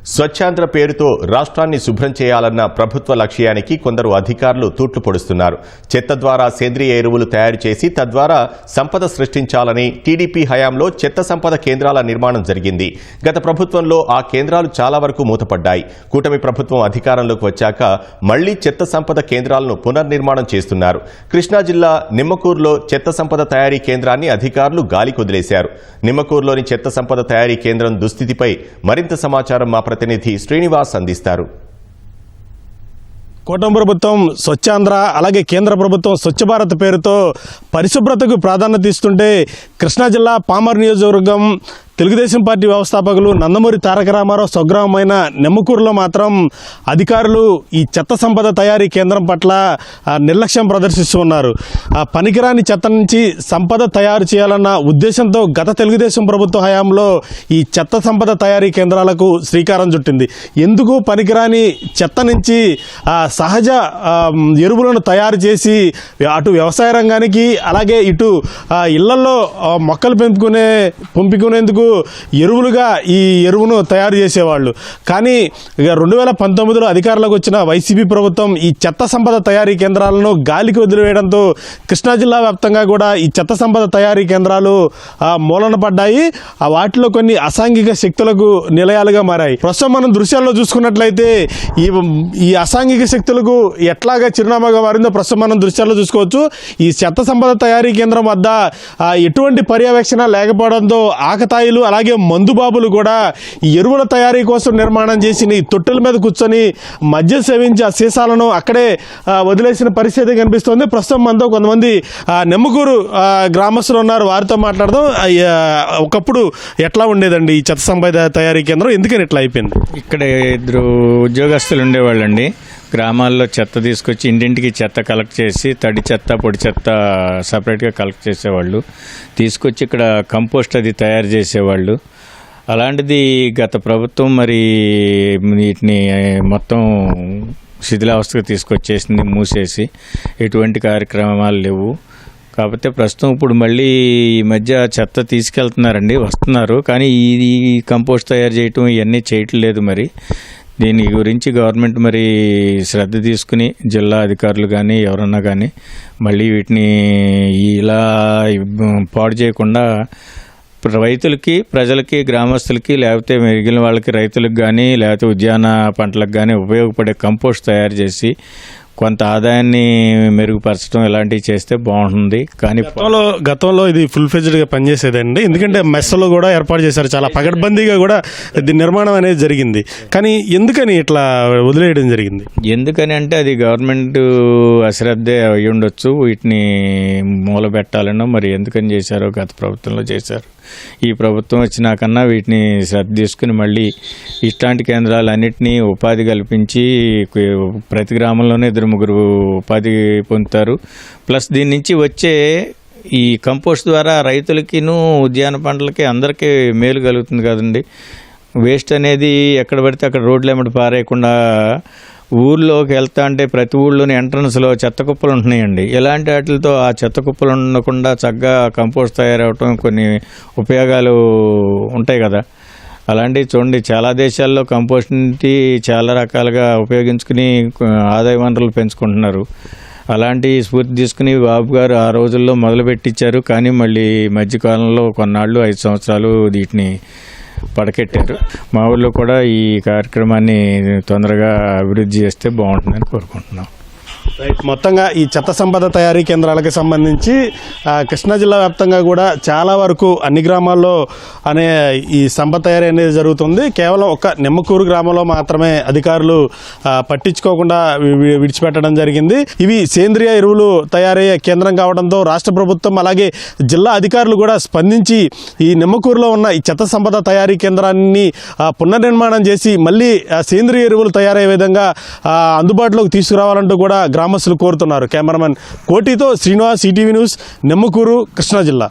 స్వచ్ఛాంధ్ర పేరుతో రాష్ట్రాన్ని శుభ్రం చేయాలన్న ప్రభుత్వ లక్ష్యానికి కొందరు అధికారులు తూట్లు పొడుస్తున్నారు. చెత్త ద్వారా సేంద్రియ ఎరువులు తయారు చేసి తద్వారా సంపద సృష్టించాలని టీడీపీ హయాంలో చెత్త సంపద కేంద్రాల నిర్మాణం జరిగింది. గత ప్రభుత్వంలో ఆ కేంద్రాలు చాలా వరకు మూతపడ్డాయి. కూటమి ప్రభుత్వం అధికారంలోకి వచ్చాక మళ్లీ చెత్త సంపద కేంద్రాలను పునర్నిర్మాణం చేస్తున్నారు. కృష్ణా జిల్లా నిమ్మకూరులో చెత్త సంపద తయారీ కేంద్రాన్ని అధికారులు గాలికి వదిలేశారు. నిమ్మకూరులోని చెత్త సంపద తయారీ కేంద్రం దుస్థితిపై మరింత సమాచారం మా ప్రతినిధి శ్రీనివాస్ అందిస్తారు. కూటమి ప్రభుత్వం స్వచ్ఛాంధ్ర అలాగే కేంద్ర ప్రభుత్వం స్వచ్ఛ భారత్ పేరుతో పరిశుభ్రతకు ప్రాధాన్యత ఇస్తుంటే కృష్ణా జిల్లా పామర్ నియోజకవర్గం తెలుగుదేశం పార్టీ వ్యవస్థాపకులు నందమూరి తారక రామారావు స్వగ్రామమైన నిమ్మకూరులో మాత్రం అధికారులు ఈ చెత్త సంపద తయారీ కేంద్రం పట్ల నిర్లక్ష్యం ప్రదర్శిస్తూ ఉన్నారు. పనికిరాని చెత్త నుంచి సంపద తయారు చేయాలన్న ఉద్దేశంతో గత తెలుగుదేశం ప్రభుత్వ హయాంలో ఈ చెత్త సంపద తయారీ కేంద్రాలకు శ్రీకారం చుట్టింది. ఎందుకు పనికిరాని చెత్త నుంచి సహజ ఎరువులను తయారు చేసి అటు వ్యవసాయ రంగానికి అలాగే ఇటు ఇళ్లలో మొక్కలు పెంపుకునేందుకు ఎరువులుగా ఈ ఎరువును తయారు చేసేవాళ్ళు. కానీ 2019లో అధికారంలోకి వచ్చిన వైసీపీ ప్రభుత్వం ఈ చెత్త సంపద తయారీ కేంద్రాలను గాలికి వదిలివేయడంతో కృష్ణా జిల్లా వ్యాప్తంగా కూడా ఈ చెత్త సంపద తయారీ కేంద్రాలు మూలన పడ్డాయి. వాటిలో కొన్ని అసాంఘిక శక్తులకు నిలయాలుగా మారాయి. ప్రస్తుతం మనం దృశ్యాల్లో చూసుకున్నట్లయితే ఈ అసాంఘిక శక్తులకు ఎట్లాగా చిరునామాగా మారిందో ప్రస్తుతం మనం దృశ్యాల్లో చూసుకోవచ్చు. ఈ చెత్త సంపద తయారీ కేంద్రం వద్ద ఎటువంటి పర్యవేక్షణ లేకపోవడంతో ఆకతాయిలు అలాగే మందుబాబులు కూడా ఈ ఎరువుల తయారీ కోసం నిర్మాణం చేసిన ఈ తొట్టెల మీద కూర్చొని మద్యం సేవించి ఆ సీసాలను అక్కడే వదిలేసిన పరిస్థితి కనిపిస్తోంది. ప్రస్తుతం మనతో కొంతమంది నిమ్మకూరు గ్రామస్తులు ఉన్నారు, వారితో మాట్లాడదాం. ఒకప్పుడు ఎట్లా ఉండేదండి ఈ చెత్త సంపద తయారీ కేంద్రం, ఎందుకని ఇట్లా అయిపోయింది? ఇక్కడ 2 ఉద్యోగస్తులు ఉండేవాళ్ళండి. గ్రామాల్లో చెత్త తీసుకొచ్చి ఇంటింటికి చెత్త కలెక్ట్ చేసి తడి చెత్త పొడి చెత్త సపరేట్గా కలెక్ట్ చేసేవాళ్ళు. తీసుకొచ్చి ఇక్కడ కంపోస్ట్ అది తయారు చేసేవాళ్ళు. అలాంటిది గత ప్రభుత్వం మరి వీటిని మొత్తం శిథిలావస్థకు తీసుకొచ్చేసింది, మూసేసి ఎటువంటి కార్యక్రమాలు లేవు. కాకపోతే ప్రస్తుతం ఇప్పుడు మళ్ళీ ఈ మధ్య చెత్త తీసుకెళ్తున్నారండి, వస్తున్నారు. కానీ ఈ కంపోస్ట్ తయారు చేయటం ఇవన్నీ చేయట్లేదు. మరి దీని గురించి గవర్నమెంట్ మరి శ్రద్ధ తీసుకుని జిల్లా అధికారులు కానీ ఎవరన్నా కానీ మళ్ళీ వీటిని ఇలా పాడు చేయకుండా రైతులకి, ప్రజలకి, గ్రామస్తులకి లేకపోతే మిగిలిన వాళ్ళకి రైతులకు కానీ లేకపోతే ఉద్యాన పంటలకు కానీ ఉపయోగపడే కంపోస్ట్ తయారు చేసి కొంత ఆదాయాన్ని మెరుగుపరచడం ఇలాంటివి చేస్తే బాగుంటుంది. కానీ గతంలో ఇది ఫుల్ ఫ్లెడ్జ్డ్గా పనిచేసేదండి. ఎందుకంటే మెస్సులో కూడా ఏర్పాటు చేశారు, చాలా పగడ్బందీగా కూడా దీని నిర్మాణం అనేది జరిగింది. కానీ ఎందుకని ఇట్లా వదిలేయడం జరిగింది? ఎందుకని అంటే అది గవర్నమెంట్ అశ్రద్ధే అయి ఉండొచ్చు. వీటిని మూలబెట్టాలనో మరి ఎందుకని చేశారో గత ప్రభుత్వంలో చేశారు. ఈ ప్రభుత్వం వచ్చినాకన్నా వీటిని శ్రద్ధ తీసుకుని మళ్ళీ ఇట్లాంటి కేంద్రాలన్నింటినీ ఉపాధి కల్పించి ప్రతి గ్రామంలోనే 2-3 ఉపాధి పొందుతారు. ప్లస్ దీని నుంచి వచ్చే ఈ కంపోస్ట్ ద్వారా రైతులకిను ఉద్యాన పంటలకి అందరికీ మేలు కలుగుతుంది కదండి. వేస్ట్ అనేది ఎక్కడ పడితే అక్కడ రోడ్ల వెంబడి పారేయకుండా ఊర్లోకి వెళ్తా అంటే ప్రతి ఊళ్ళోని ఎంట్రన్స్లో చెత్త కుప్పలు ఉంటున్నాయండి. ఇలాంటి వాటితో ఆ చెత్త కుప్పలు ఉండకుండా చక్కగా కంపోస్ట్ తయారవటం కొన్ని ఉపయోగాలు ఉంటాయి కదా. అలాంటివి చూడండి, చాలా దేశాల్లో కంపోస్ట్ని చాలా రకాలుగా ఉపయోగించుకుని ఆదాయ వనరులు పెంచుకుంటున్నారు. అలాంటి స్ఫూర్తి తీసుకుని బాబు గారు ఆ రోజుల్లో మొదలుపెట్టించారు. కానీ మళ్ళీ మధ్యకాలంలో కొన్నాళ్ళు 5 సంవత్సరాలు వీటిని పడకెట్టారు. మా ఊళ్ళో కూడా ఈ కార్యక్రమాన్ని తొందరగా అభివృద్ధి చేస్తే బాగుంటుందని కోరుకుంటున్నాం. మొత్తంగా ఈ చెత్త సంపద తయారీ కేంద్రాలకు సంబంధించి కృష్ణా జిల్లా వ్యాప్తంగా కూడా చాలా వరకు అన్ని గ్రామాల్లో ఈ సంపద తయారీ అనేది జరుగుతుంది. కేవలం ఒక నిమ్మకూరు గ్రామంలో మాత్రమే అధికారులు పట్టించుకోకుండా విడిచిపెట్టడం జరిగింది. ఇవి సేంద్రియ ఎరువులు తయారయ్యే కేంద్రం కావడంతో రాష్ట్ర ప్రభుత్వం అలాగే జిల్లా అధికారులు కూడా స్పందించి ఈ నిమ్మకూరులో ఉన్న ఈ చెత్త సంపద తయారీ కేంద్రాన్ని పునర్నిర్మాణం చేసి మళ్ళీ సేంద్రియ ఎరువులు తయారయ్యే విధంగా అందుబాటులోకి తీసుకురావాలంటూ కూడా గ్రామస్తులు కోరుతున్నారు. కెమెరామెన్ కోటితో శ్రీనివాస్, ఈటీవీ న్యూస్, నిమ్మకూరు, కృష్ణా జిల్లా.